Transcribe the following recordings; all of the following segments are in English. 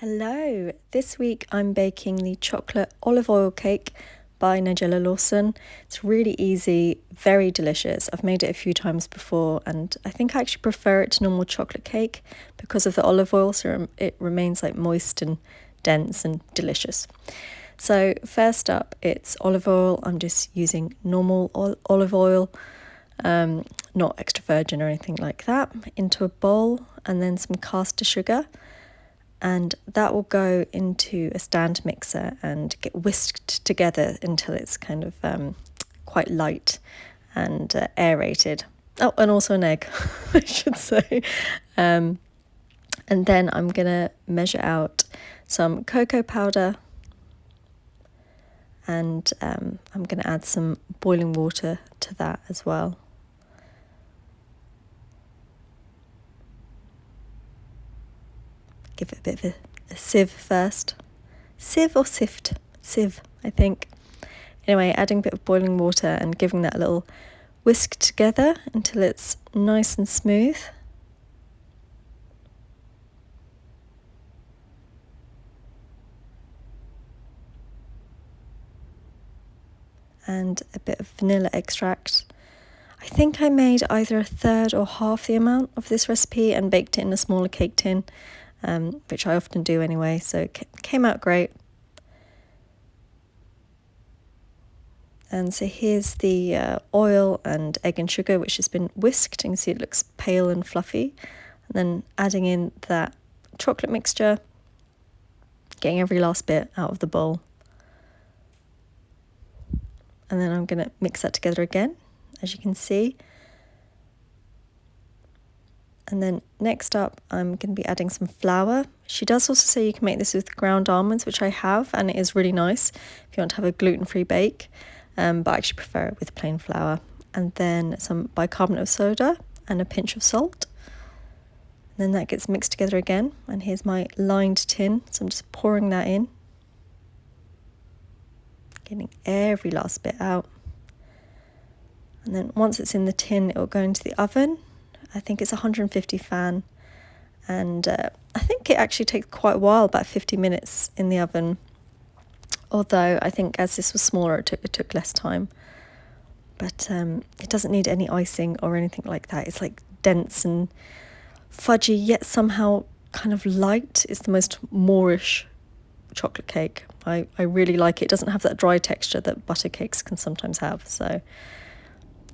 Hello, this week I'm baking the chocolate olive oil cake by Nigella Lawson. It's really easy, very delicious. I've made it a few times before and I think I actually prefer it to normal chocolate cake because of the olive oil, so it remains like moist and dense and delicious. So first up, it's olive oil. I'm just using normal olive oil, not extra virgin or anything like that, into a bowl, and then some caster sugar. And that will go into a stand mixer and get whisked together until it's kind of quite light and aerated. Oh, and also an egg, I should say. And then I'm going to measure out some cocoa powder, and I'm going to add some boiling water to that as well. Give it a bit of a sieve first. Sieve or sift? Sieve, I think. Anyway, adding a bit of boiling water and giving that a little whisk together until it's nice and smooth. And a bit of vanilla extract. I think I made either a third or half the amount of this recipe and baked it in a smaller cake tin, which I often do anyway, so it came out great. And so here's the oil and egg and sugar, which has been whisked. You can see it looks pale and fluffy. And then adding in that chocolate mixture, getting every last bit out of the bowl. And then I'm going to mix that together again, as you can see. And then next up, I'm going to be adding some flour. She does also say you can make this with ground almonds, which I have, and it is really nice if you want to have a gluten-free bake, but I actually prefer it with plain flour. And then some bicarbonate of soda and a pinch of salt. And then that gets mixed together again. And here's my lined tin, so I'm just pouring that in. Getting every last bit out. And then once it's in the tin, it will go into the oven. I think it's 150 fan, and I think it actually takes quite a while, about 50 minutes in the oven, although I think as this was smaller it took less time. But it doesn't need any icing or anything like that. It's like dense and fudgy, yet somehow kind of light. It's the most Moorish chocolate cake. I really like it. It doesn't have that dry texture that butter cakes can sometimes have, so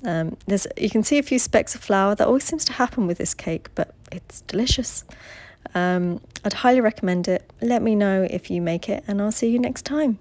you can see a few specks of flour. That always seems to happen with this cake, but it's delicious. I'd highly recommend it. Let me know if you make it, and I'll see you next time.